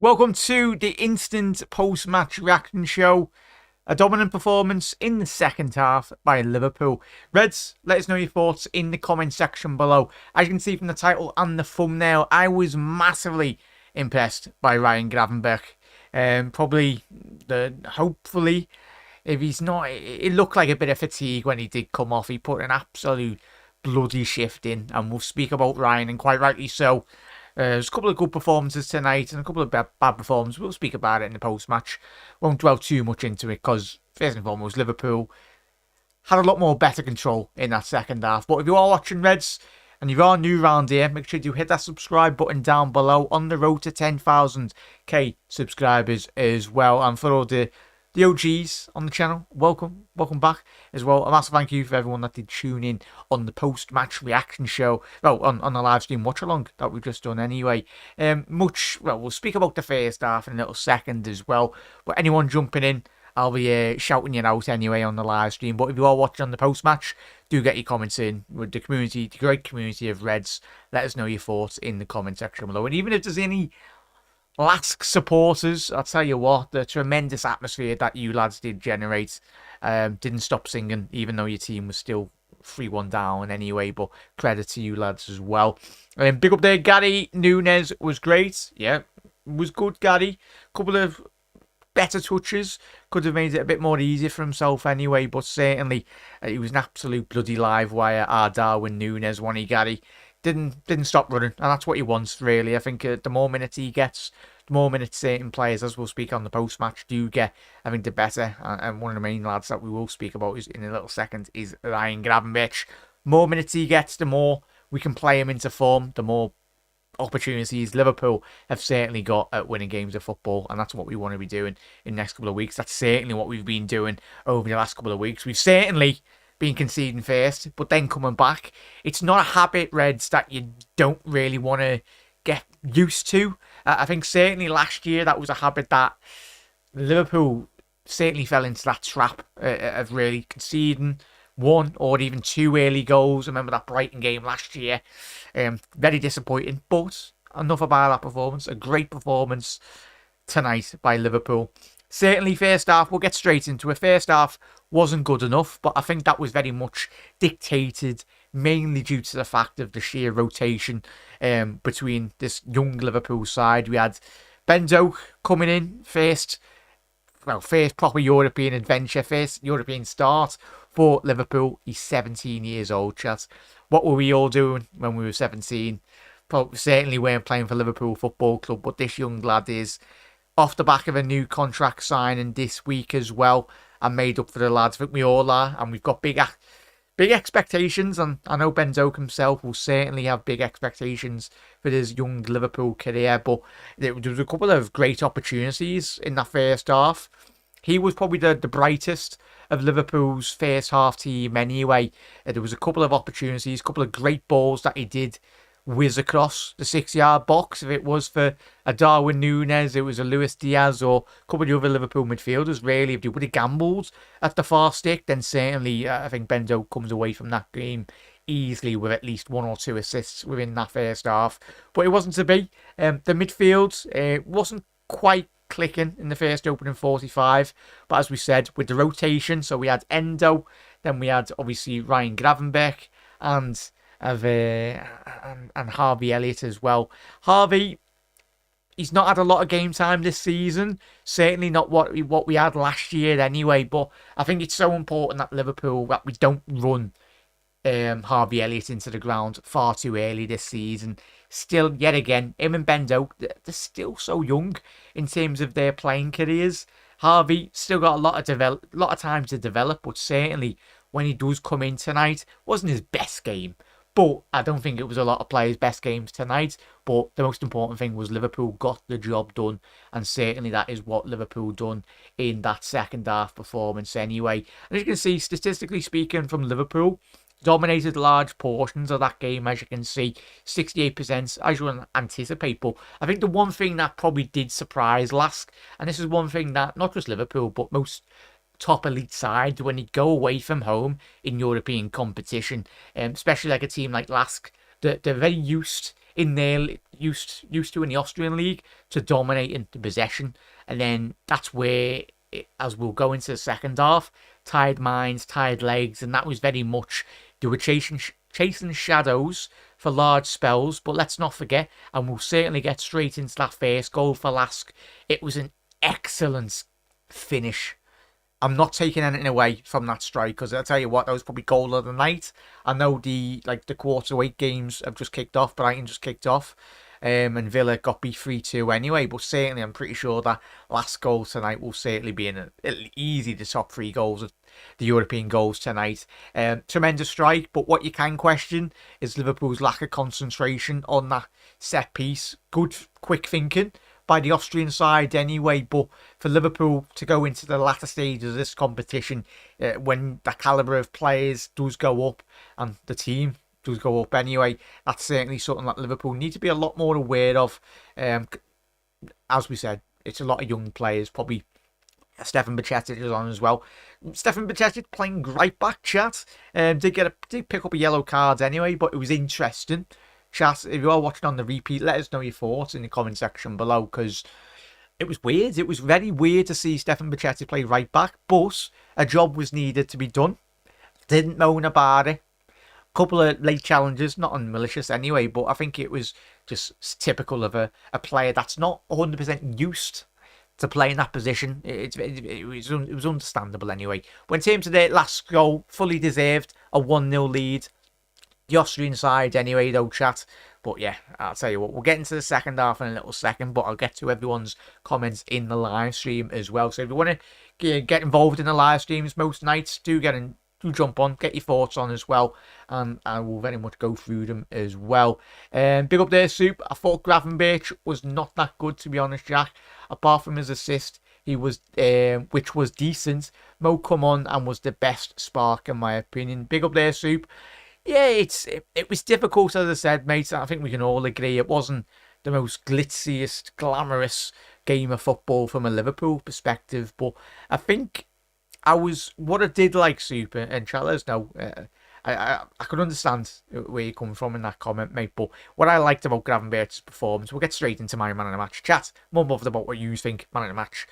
Welcome to the instant post-match reaction show. A dominant performance in the second half by Liverpool. Reds, let us know your thoughts in the comment section below. As you can see from the title and the thumbnail, I was massively impressed by Ryan Gravenberch. Hopefully, if he's not, it looked like a bit of fatigue when he did come off. He put an absolute bloody shift in, and we'll speak about Ryan, and quite rightly so. There's a couple of good performances tonight and a couple of bad performances. We'll speak about it in the post-match. Won't dwell too much into it because, first and foremost, Liverpool had a lot more better control in that second half. But if you are watching Reds and you are new around here, make sure you hit that subscribe button down below on the road to 10,000k subscribers as well. And for all the OGs on the channel, welcome back as well. A massive thank you for everyone that did tune in on the post-match reaction show, on the live stream watch along that we've just done anyway. We'll speak about the first half in a little second as well, but anyone jumping in, I'll be shouting you out anyway on the live stream. But if you are watching on the post-match, do get your comments in with the community, the great community of Reds. Let us know your thoughts in the comment section below, and even if there's any LASK supporters, I'll tell you what, the tremendous atmosphere that you lads did generate didn't stop singing, even though your team was still 3-1 down anyway, but credit to you lads as well. Big up there, Gary Nunes was great. Yeah, was good, Gary. Couple of better touches, could have made it a bit more easier for himself anyway, but certainly he was an absolute bloody live wire. Our Darwin Nunes, one Gary. Didn't stop running, and that's what he wants, really. I think the more minutes he gets, the more minutes certain players, as we'll speak on the post-match, do get, I think the better. And one of the main lads that we will speak about is in a little second is Ryan Gravenberch. More minutes he gets, the more we can play him into form, the more opportunities Liverpool have certainly got at winning games of football, and that's what we want to be doing in the next couple of weeks. That's certainly what we've been doing over the last couple of weeks. We've certainly been conceding first, but then coming back. It's not a habit, Reds, that you don't really want to get used to. I think certainly last year that was a habit that Liverpool certainly fell into that trap of really conceding one or even two early goals. Remember that Brighton game last year. Very disappointing, but enough about that performance. A great performance tonight by Liverpool. Certainly first half, we'll get straight into it. First half wasn't good enough, but I think that was very much dictated mainly due to the fact of the sheer rotation between this young Liverpool side. We had Benzo coming in first proper European adventure, first European start for Liverpool. He's 17 years old, chat. What were we all doing when we were 17? Probably certainly weren't playing for Liverpool Football Club, but this young lad is off the back of a new contract signing this week as well, and made up for the lads. I think we all are, and we've got big expectations, and I know Benzo himself will certainly have big expectations for his young Liverpool career, but there was a couple of great opportunities in that first half. He was probably the brightest of Liverpool's first half team anyway. There was a couple of opportunities, a couple of great balls that he did whiz across the 6-yard box. If it was for a Darwin Nunes, it was a Luis Diaz, or a couple of the other Liverpool midfielders, really. If they would have gambled at the far stick, then certainly I think Benzo comes away from that game easily with at least 1 or 2 assists within that first half. But it wasn't to be. The midfield wasn't quite clicking in the first opening 45, but as we said, with the rotation, so we had Endo, then we had obviously Ryan Gravenberch, and Harvey Elliott as well. Harvey, he's not had a lot of game time this season. Certainly not what we had last year anyway. But I think it's so important that Liverpool, that we don't run Harvey Elliott into the ground far too early this season. Still, yet again, him and Benzo, they're still so young in terms of their playing careers. Harvey still got a lot of time to develop, but certainly when he does come in tonight, wasn't his best game. But I don't think it was a lot of players' best games tonight. But the most important thing was Liverpool got the job done. And certainly that is what Liverpool done in that second half performance anyway. And as you can see, statistically speaking, from Liverpool, dominated large portions of that game, as you can see, 68%, as you would anticipate. But I think the one thing that probably did surprise LASK, and this is one thing that not just Liverpool, but most top elite sides, when you go away from home in European competition, especially like a team like LASK, they're very used in there used to in the Austrian league to dominating the possession, and then that's where, as we'll go into the second half, tired minds, tired legs, and that was very much they were chasing shadows for large spells. But let's not forget, and we'll certainly get straight into that first goal for LASK. It was an excellent finish. I'm not taking anything away from that strike, because I'll tell you what, that was probably goal of the night. I know the quarter-weight games have just kicked off, Brighton just kicked off, and Villa got beat 3-2 anyway. But certainly, I'm pretty sure that last goal tonight will certainly be in easy the top 3 goals of the European goals tonight. Tremendous strike, but what you can question is Liverpool's lack of concentration on that set piece. Good, quick thinking by the Austrian side anyway, but for Liverpool to go into the latter stages of this competition, when the calibre of players does go up and the team does go up anyway, that's certainly something that Liverpool need to be a lot more aware of. As we said, it's a lot of young players, probably Stefan Bajcetic is on as well. Stefan Bajcetic playing right back, chat. Did pick up a yellow card anyway, but it was interesting. Chat, if you are watching on the repeat, let us know your thoughts in the comment section below, because it was weird. It was very weird to see Stefan Bajcetic play right back, but a job was needed to be done. Didn't moan about it. Couple of late challenges, not malicious anyway, but I think it was just typical of a player that's not 100% used to playing that position. It was understandable anyway. When it came to the last goal, fully deserved, a 1-0 lead. The Austrian side anyway, though, chat. But yeah, I'll tell you what, we'll get into the second half in a little second, but I'll get to everyone's comments in the live stream as well. So if you want to get involved in the live streams most nights, do jump on, get your thoughts on as well, and I will very much go through them as well. Big up there, Soup. I thought Gravenberch was not that good, to be honest, Jack. Apart from his assist, he was, which was decent. Mo come on and was the best spark in my opinion. Big up there, Soup. Yeah, it was difficult, as I said, mate. I think we can all agree it wasn't the most glitziest, glamorous game of football from a Liverpool perspective. But I think what I did like, Super, and Charles, no, I could understand where you're coming from in that comment, mate. But what I liked about Gravenberch's performance, we'll get straight into my man of the match. Chat, more bothered about what you think, man of the match.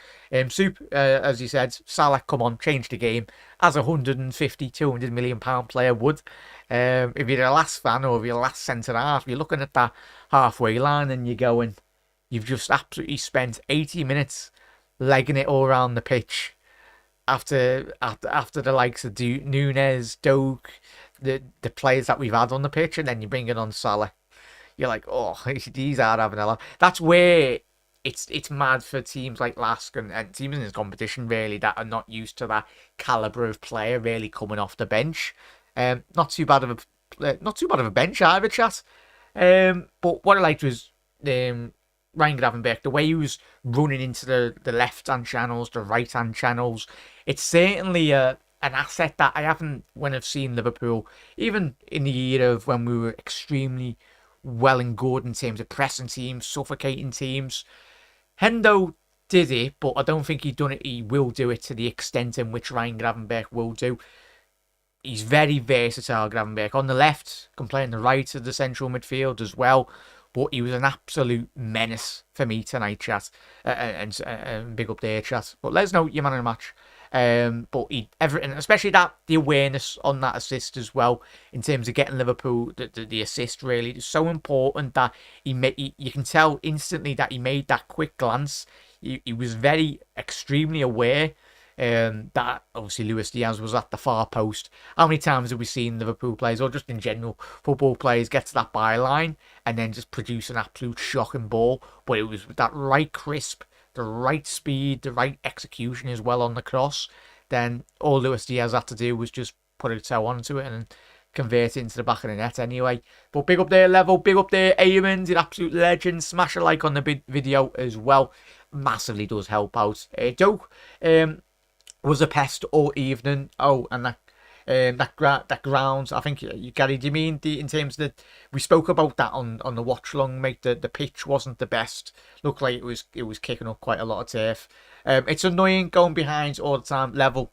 Soup, as you said, Salah, come on, change the game, as a 150, 200 million pound player would. If you're a last fan or if you're a last centre half, you're looking at that halfway line and you're going, you've just absolutely spent 80 minutes legging it all around the pitch. After the likes of Nunes, Doak, the players that we've had on the pitch, and then you bring it on Salah, you're like, oh, these are having a lot. That's where it's mad for teams like LASK and teams in this competition really that are not used to that calibre of player really coming off the bench. Not too bad of a bench either, chat. But what I liked was Ryan Gravenberch, the way he was running into the left-hand channels, the right-hand channels. It's certainly an asset that I haven't, when I've seen Liverpool, even in the era of when we were extremely well and good in terms of pressing teams, suffocating teams. Hendo did it, but I don't think he will do it to the extent in which Ryan Gravenberch will do. He's very versatile, Gravenberch. On the left, can play on the right of the central midfield as well. But he was an absolute menace for me tonight, chat. And big up there, chat. But let us know your man of the match. But everything, especially the awareness on that assist as well, in terms of getting Liverpool the assist, really is so important that you can tell instantly that he made that quick glance. He was extremely aware. That obviously Luis Diaz was at the far post. How many times have we seen Liverpool players, or just in general football players, get to that byline and then just produce an absolute shocking ball? But it was with that right crisp, the right speed, the right execution as well on the cross. Then all Luis Diaz had to do was just put a toe onto it and convert it into the back of the net anyway. But big up there, Level, big up there, Eamon, an absolute legend. Smash a like on the video as well. Massively does help out. Doak, was a pest all evening. Oh, and that grounds. I think Gary, do you mean in terms that we spoke about that on the watch long, mate? The pitch wasn't the best. Looked like it was kicking up quite a lot of turf. It's annoying going behind all the time. Level,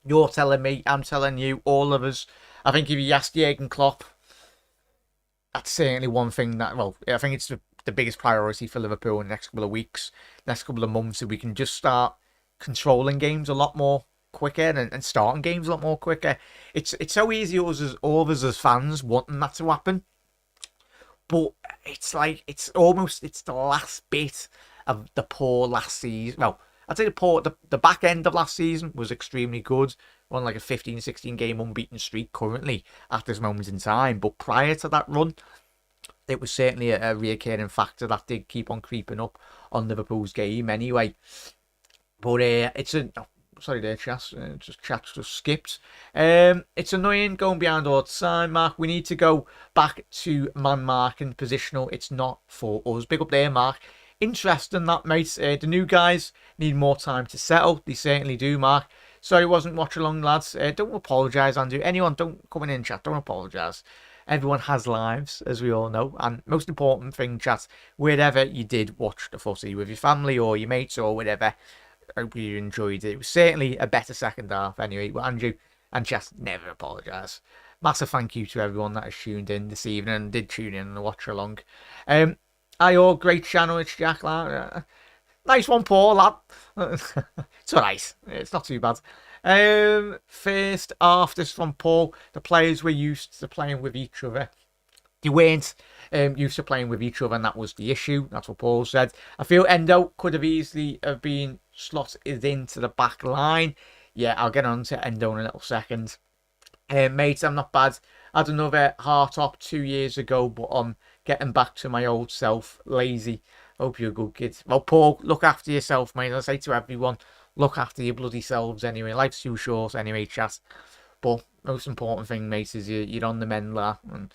you're telling me, I'm telling you, all of us. I think if you asked Jurgen Klopp, that's certainly one thing that, well, I think it's the biggest priority for Liverpool in the next couple of weeks, next couple of months, so we can just start controlling games a lot more quicker and starting games a lot more quicker. It's so easy all of us as fans wanting that to happen, but it's like it's the last bit of the poor last season. Well, I'd say the back end of last season was extremely good. We're on like a 15, 16 game unbeaten streak currently at this moment in time. But prior to that run, it was certainly a reoccurring factor that did keep on creeping up on Liverpool's game anyway. But it's a... Oh, sorry there, chat's just skipped. It's annoying going behind all the time, Mark. We need to go back to man marking positional. It's not for us. Big up there, Mark. Interesting that, mate. The new guys need more time to settle. They certainly do, Mark. Sorry, wasn't watching along, lads. Don't apologise, Andrew. Anyone, don't come in chat. Don't apologise. Everyone has lives, as we all know. And most important thing, chat, wherever you did watch the footy, with your family or your mates or whatever, I hope you enjoyed it. It was certainly a better second half anyway. But Andrew and chat, never apologise. Massive thank you to everyone that has tuned in this evening and did tune in and watch along. Hi all, great channel, it's Jack. Nice one, Paul, lad. It's alright, it's not too bad. First half, this from Paul. The players were used to playing with each other. They weren't used to playing with each other, and that was the issue. That's what Paul said. I feel Endo could have easily have been slotted into the back line. Yeah, I'll get on to Endo in a little second. Mate, I'm not bad. I had another heart up 2 years ago, but I'm getting back to my old self. Lazy. Hope you're a good kid. Well, Paul, look after yourself, mate. I say to everyone, look after your bloody selves anyway. Life's too short anyway, chat. But most important thing, mate, is you're on the mend, lad. And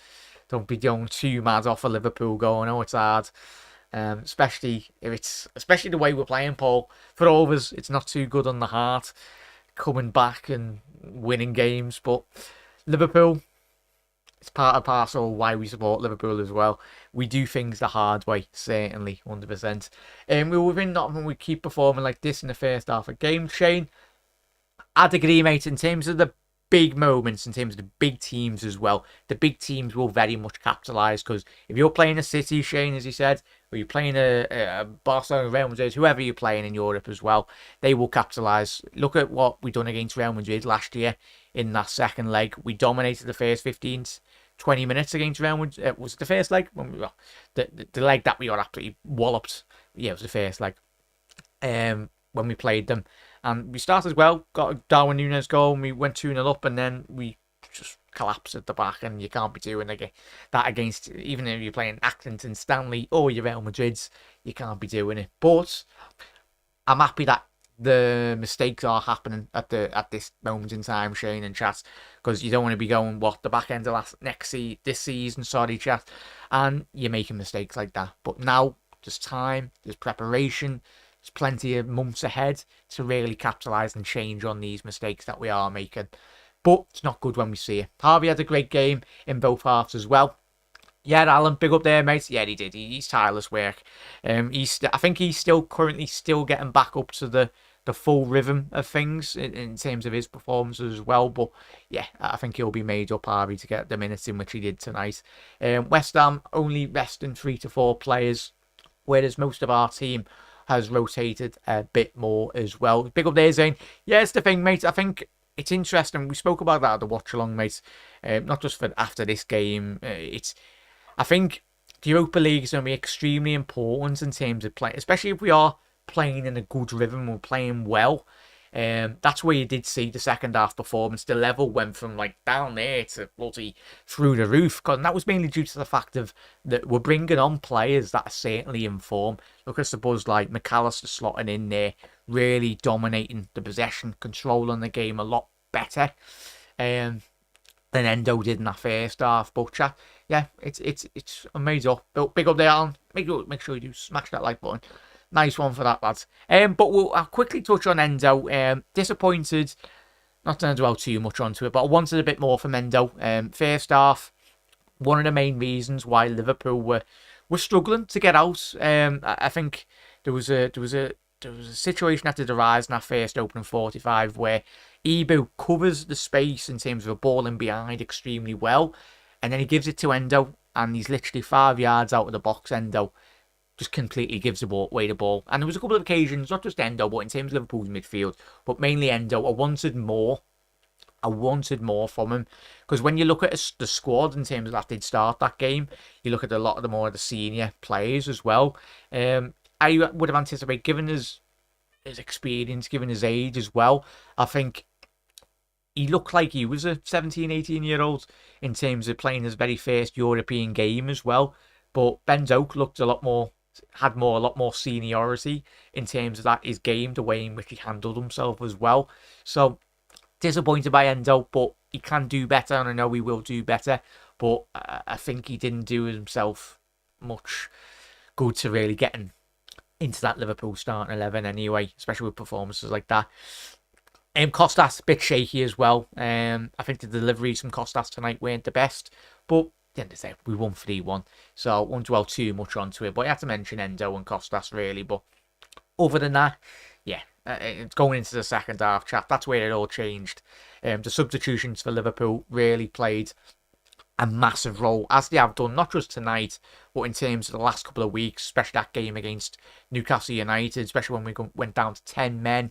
don't be going too mad off of Liverpool going. Oh, it's hard. Especially the way we're playing, Paul. For all of us, it's not too good on the heart. Coming back and winning games, but Liverpool, it's part and parcel why we support Liverpool as well. We do things the hard way, certainly, 100%. We're within Nottingham, we keep performing like this in the first half of game, Shane. I'd agree, mate, in terms of the big moments, in terms of the big teams as well. The big teams will very much capitalise, because if you're playing a City, Shane, as you said, or you're playing a Barcelona, Real Madrid, whoever you're playing in Europe as well, they will capitalise. Look at what we done against Real Madrid last year in that second leg. We dominated the first 15-20 minutes against Real Madrid. Was it the first leg? The leg that we got absolutely walloped. Yeah, it was the first leg. When we played them. And we started well, got a Darwin Núñez goal, and we went 2-0 up, and then we just collapsed at the back, and you can't be doing that against, even if you're playing Accrington, Stanley, or your Real Madrids, you can't be doing it. But I'm happy that the mistakes are happening at this moment in time, Shane and chat, because you don't want to be going, the back end of this season, sorry, chat, and you're making mistakes like that. But now, there's time, there's preparation, there's plenty of months ahead to really capitalise and change on these mistakes that we are making. But it's not good when we see it. Harvey had a great game in both halves as well. Yeah, Alan, big up there, mate. Yeah, he did. He's tireless work. I think he's currently getting back up to the full rhythm of things in terms of his performances as well. But yeah, I think he'll be made up, Harvey, to get the minutes in which he did tonight. West Ham only resting 3 to 4 players, whereas most of our team has rotated a bit more as well. Big up there, Zane. Yeah, it's the thing, mate. I think it's interesting. We spoke about that at the watch along, mate. Not just for after this game. I think the Europa League is going to be extremely important in terms of play, especially if we are playing in a good rhythm, we're playing well. That's where you did see the second half performance. The level went from down there to bloody through the roof. And that was mainly due to the fact that we're bringing on players that are certainly in form. Look at the buzz like McAllister slotting in there, really dominating the possession, controlling the game a lot better than Endo did in that first half. But yeah, it's made up. Big up there, Alan. Make sure you do smash that like button. Nice one for that, lads. But I'll quickly touch on Endo. Disappointed, not to dwell too much onto it, but I wanted a bit more from Endo. First half, one of the main reasons why Liverpool were struggling to get out. I think there was a situation that did arise in that first opening 45 where Ibu covers the space in terms of a ball in behind extremely well, and then he gives it to Endo, and he's literally 5 yards out of the box. Endo just completely gives away the ball. And there was a couple of occasions, not just Endo, but in terms of Liverpool's midfield, but mainly Endo. I wanted more from him, because when you look at the squad in terms of that did start that game, you look at a lot of the more of the senior players as well. I would have anticipated, given his experience, given his age as well, I think he looked like he was a 17, 18-year-old in terms of playing his very first European game as well. But Ben Doak looked a lot more seniority in terms of that, his game, the way in which he handled himself as well. So disappointed by Endo, but he can do better, and I know he will do better. But I think he didn't do himself much good to really getting into that Liverpool starting 11 anyway, especially with performances like that. Costas, a bit shaky as well. I think the deliveries from Costas tonight weren't the best, but at the end of the day, we won 3-1, so I won't dwell too much onto it. But I have to mention Endo and Costas really. But other than that, yeah, it's going into the second half, chat. That's where it all changed. The substitutions for Liverpool really played a massive role, as they have done, not just tonight, but in terms of the last couple of weeks, especially that game against Newcastle United, especially when we went down to 10 men.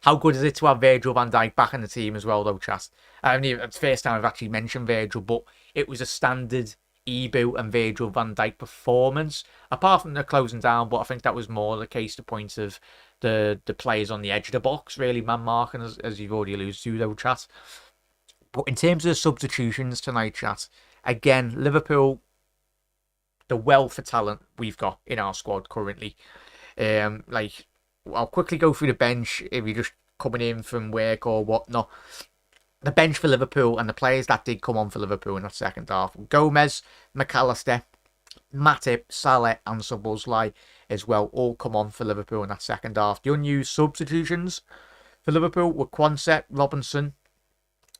How good is it to have Virgil van Dijk back in the team as well, though, Chas? It's the first time I've actually mentioned Virgil, but it was a standard Ebu and Virgil van Dijk performance, apart from the closing down. But I think that was more the case, the point of the players on the edge of the box, really man marking, as you've already alluded to, though, Chat. But in terms of the substitutions tonight, Chat, again, Liverpool, the wealth of talent we've got in our squad currently. I'll quickly go through the bench if you're just coming in from work or whatnot. The bench for Liverpool and the players that did come on for Liverpool in that second half: Gomez, McAllister, Matip, Salah and Szoboszlai as well, all come on for Liverpool in that second half. The unused substitutions for Liverpool were Quansah, Robinson,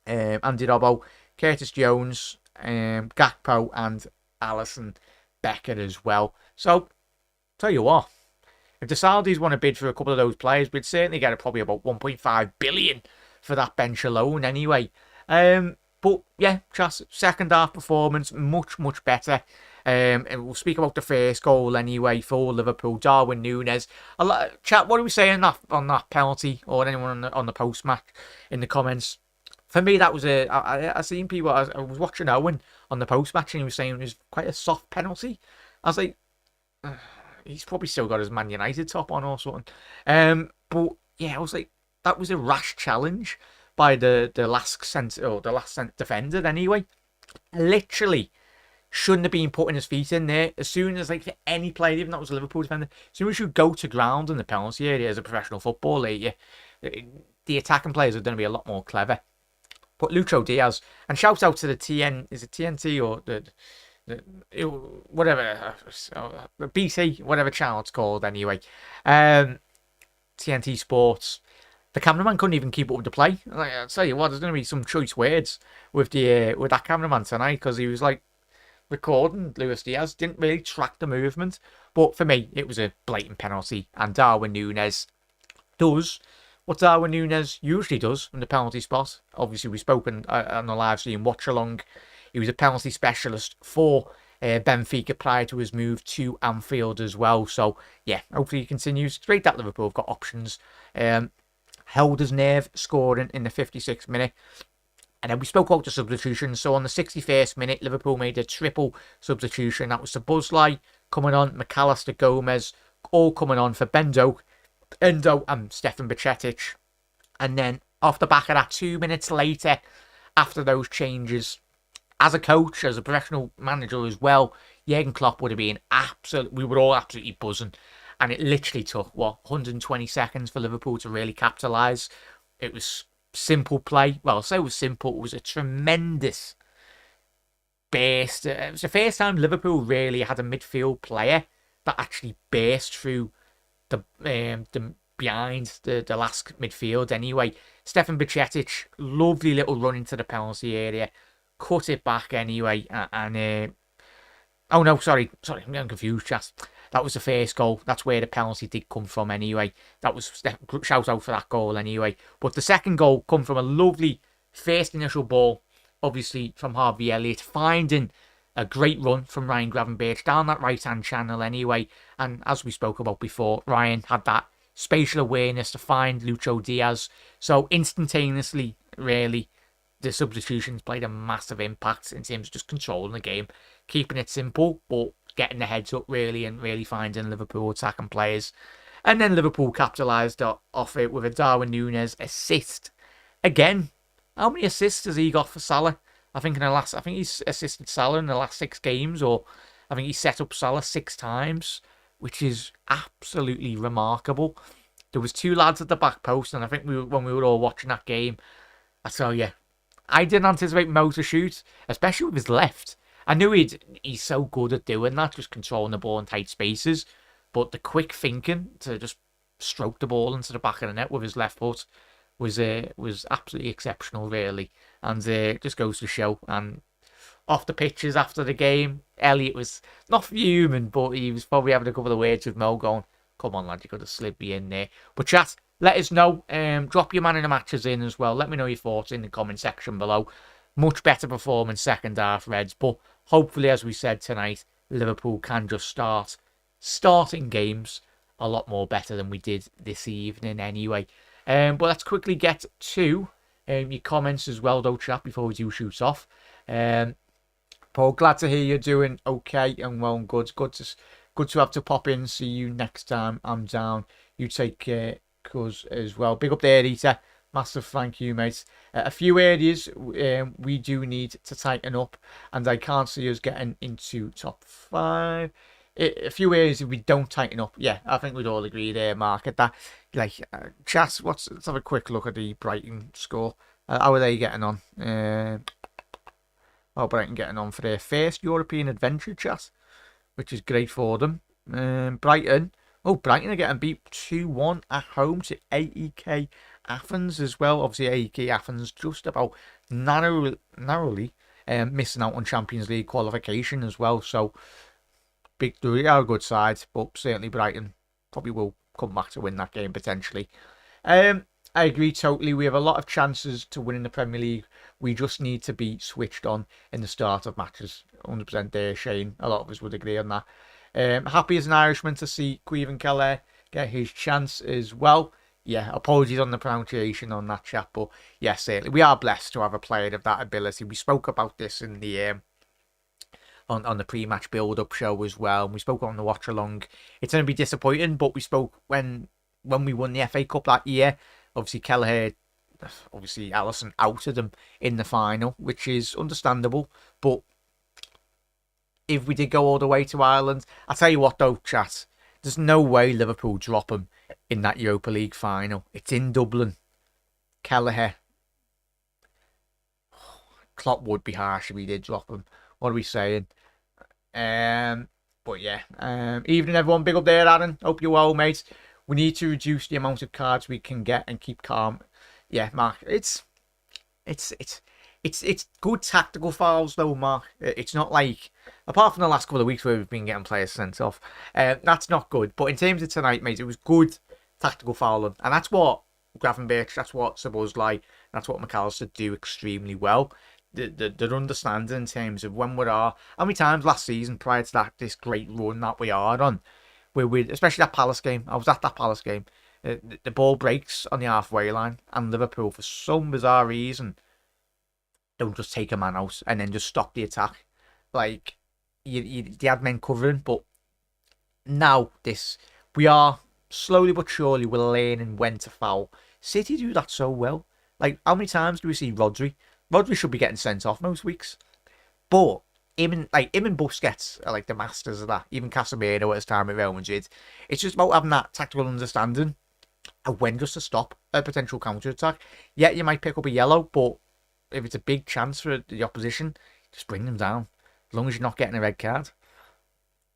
Andy Robbo, Curtis Jones, Gakpo and Alisson Becker as well. So, tell you what, if the Saudis want to bid for a couple of those players, we'd certainly get probably about 1.5 billion for that bench alone anyway. But yeah, just second half performance, much better. And we'll speak about the first goal anyway for Liverpool. Darwin Núñez. Chat, what do we say on that penalty, or anyone on the post match in the comments? For me, that was I seen people. I was watching Owen on the post match, and he was saying it was quite a soft penalty. I was like, he's probably still got his Man United top on or something. But yeah, I was like, that was a rash challenge by the LASK defender anyway. Literally shouldn't have been putting his feet in there. As soon as, like, any player, even that was a Liverpool defender, as soon as you go to ground in the penalty area as a professional footballer, the attacking players are going to be a lot more clever. But Lucho Diaz, and shout out to the TNT or whatever, the BT, whatever channel it's called anyway, TNT Sports. The cameraman couldn't even keep up with the play. I'll tell you what, there's going to be some choice words with that cameraman tonight, because he was like recording Luis Diaz, didn't really track the movement. But for me, it was a blatant penalty, and Darwin Núñez does what Darwin Núñez usually does in the penalty spot. Obviously, we've spoken on the live stream watch along. He was a penalty specialist for Benfica prior to his move to Anfield as well. So yeah, hopefully he continues. Great that Liverpool have got options. Held his nerve, scoring in the 56th minute. And then we spoke about the substitutions. So on the 61st minute, Liverpool made a triple substitution. That was Szoboszlai coming on, McAllister, Gomez, all coming on for Ben Doak, Endo and Stefan Bajcetic. And then off the back of that, 2 minutes later, after those changes, as a coach, as a professional manager as well, Jurgen Klopp would have been we were all absolutely buzzing. And it literally took, 120 seconds for Liverpool to really capitalise. It was simple play. Well, I'll say it was simple. It was a tremendous burst. It was the first time Liverpool really had a midfield player that actually burst through the behind the LASK midfield anyway. Stefan Bajcetic, lovely little run into the penalty area. Cut it back anyway. Oh no, sorry, I'm getting confused, chat. That was the first goal. That's where the penalty did come from anyway. That was shout out for that goal anyway. But the second goal come from a lovely first initial ball, obviously from Harvey Elliott, finding a great run from Ryan Gravenberch down that right-hand channel anyway. And as we spoke about before, Ryan had that spatial awareness to find Lucho Diaz. So instantaneously, really, the substitutions played a massive impact in terms of just controlling the game, keeping it simple, but getting the heads up really and really finding Liverpool attacking players. And then Liverpool capitalised off it with a Darwin Núñez assist. Again, how many assists has he got for Salah? I think he's assisted Salah in the last 6 games, or I think he set up Salah 6 times, which is absolutely remarkable. There was 2 lads at the back post, and I think when we were all watching that game, I tell you, I didn't anticipate Mo to shoot, especially with his left. I knew he's so good at doing that, just controlling the ball in tight spaces, but the quick thinking to just stroke the ball into the back of the net with his left foot was absolutely exceptional, really. And just goes to show. And off the pitches after the game, Elliot was not fuming, but he was probably having a couple of words with Mo going, come on, lad, you could have slid me in there. But chat, let us know. Drop your man in the matches in as well. Let me know your thoughts in the comment section below. Much better performance second half, Reds. But hopefully, as we said tonight, Liverpool can just starting games a lot more better than we did this evening anyway. But let's quickly get to your comments as well, though, chat, before we do shoot off. Paul, glad to hear you're doing okay and well and good. Good to have to pop in. See you next time I'm down. You take care, cuz as well. Big up there, Rita. Massive thank you, mate. A few areas we do need to tighten up, and I can't see us getting into top 5. A few areas if we don't tighten up, yeah, I think we'd all agree there, Mark, at that. Like, chat, let's have a quick look at the Brighton score. How are they getting on? Brighton getting on for their first European adventure, chat, which is great for them. Brighton are getting beat 2-1 at home to AEK Athens as well. Obviously, AEK Athens just about narrowly missing out on Champions League qualification as well. So, they are a good side, but certainly Brighton probably will come back to win that game potentially. I agree totally. We have a lot of chances to win in the Premier League. We just need to be switched on in the start of matches. 100% there, Shane. A lot of us would agree on that. Happy as an Irishman to see Caoimhin Kelleher get his chance as well. Yeah, apologies on the pronunciation on that chat, but yeah, certainly we are blessed to have a player of that ability. We spoke about this in the on the pre-match build-up show as well, and we spoke on the watch-along. It's going to be disappointing, but we spoke when we won the FA Cup that year. Obviously, Kelleher, Alisson outed him in the final, which is understandable, but if we did go all the way to Ireland, I'll tell you what though, chat, there's no way Liverpool drop him in that Europa League final. It's in Dublin. Kelleher. Klopp would be harsh if we did drop him. What are we saying? But yeah. Evening everyone. Big up there, Aaron. Hope you're well, mate. We need to reduce the amount of cards we can get and keep calm. Yeah, Mark. It's good tactical fouls though, Mark. It's not like, apart from the last couple of weeks where we've been getting players sent off, that's not good. But in terms of tonight, mate, it was good tactical fouling, and that's what Gravenberch, that's what Szoboszlai, that's what McAllister do extremely well. Their understanding in terms of when we are, how many times last season prior to this great run that we are on, where we, especially that Palace game, I was at that Palace game, the ball breaks on the halfway line, and Liverpool, for some bizarre reason, don't just take a man out and then just stop the attack. Like, they had men covering, but now we are slowly but surely we're learning when to foul. City do that so well. Like, how many times do we see Rodri? Rodri should be getting sent off most weeks, but him and Busquets are like the masters of that. Even Casemiro at his time at Real Madrid. It's just about having that tactical understanding of when just to stop a potential counter attack. Yeah, you might pick up a yellow, but if it's a big chance for the opposition, just bring them down. As long as you're not getting a red card,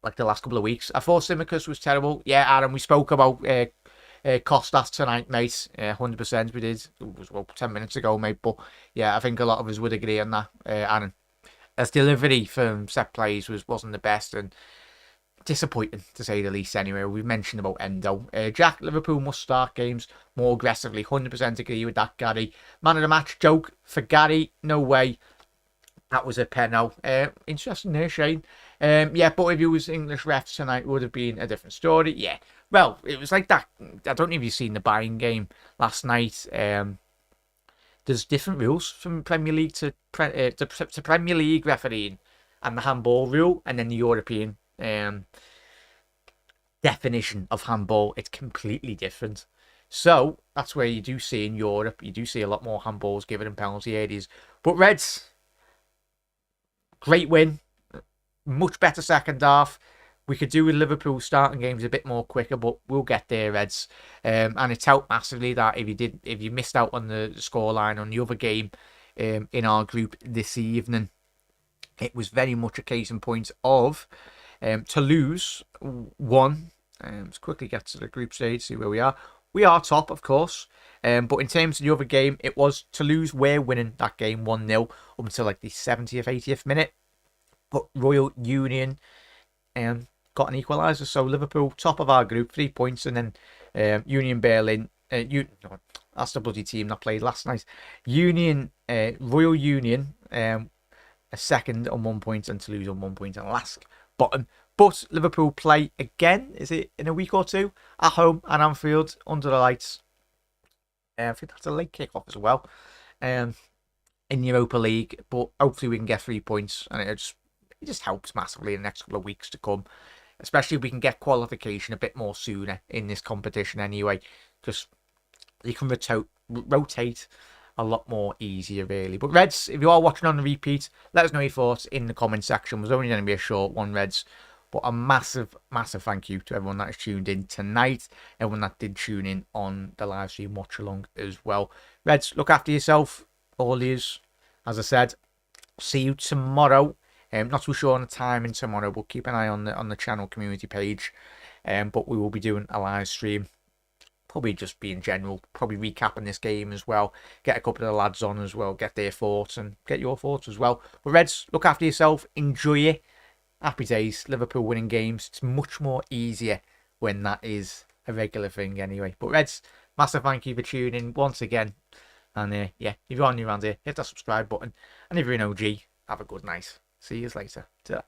like the last couple of weeks. I thought Tsimikas was terrible. Yeah, Aaron, we spoke about Kostas tonight, mate. 100% we did. It was about 10 minutes ago, mate. But yeah, I think a lot of us would agree on that, Aaron. His delivery from set plays wasn't the best and disappointing, to say the least, anyway. We've mentioned about Endo. Jack, Liverpool must start games more aggressively. 100% agree with that, Gary. Man of the match joke for Gary, no way. That was a penalty. Interesting there, Shane. Yeah, but if it was English refs tonight, it would have been a different story. Yeah. Well, it was like that. I don't know if you've seen the Bayern game last night. There's different rules from Premier League to Premier League refereeing, and the handball rule, and then the European definition of handball. It's completely different. So that's where you do see in Europe, you do see a lot more handballs given in penalty areas. But Reds, great win, much better second half. We could do with Liverpool starting games a bit more quicker, but we'll get there, Reds. And it's helped massively that if you missed out on the scoreline on the other game in our group this evening, it was very much a case in point of Toulouse won. Let's quickly get to the group stage, see where we are. We are top, of course. But in terms of the other game, it was Toulouse were winning that game 1-0 up until like the 70th, 80th minute. But Royal Union got an equaliser. So Liverpool, top of our group, 3 points. And then Union Berlin, that's the bloody team that played last night. Royal Union, a second on 1 point, and Toulouse on 1 point, and LASK bottom. But Liverpool play again, is it in a week or two, at home at Anfield under the lights. I think that's a late kick-off as well in Europa League. But hopefully we can get 3 points, and it just helps massively in the next couple of weeks to come. Especially if we can get qualification a bit more sooner in this competition anyway. Because you can rotate a lot more easier, really. But Reds, if you are watching on the repeat, let us know your thoughts in the comment section. It was only going to be a short one, Reds. But a massive, massive thank you to everyone that has tuned in tonight. Everyone that did tune in on the live stream watch along as well. Reds, look after yourself. All is, as I said, see you tomorrow. Not too sure on the timing tomorrow. We'll keep an eye on the channel community page. But we will be doing a live stream. Probably just be in general. Probably recapping this game as well. Get a couple of the lads on as well. Get their thoughts and get your thoughts as well. But Reds, look after yourself. Enjoy it. Happy days. Liverpool winning games. It's much more easier when that is a regular thing anyway. But Reds, massive thank you for tuning in once again. And yeah, if you're new around here, hit that subscribe button. And if you're an OG, have a good night. See you later. Ta-ra.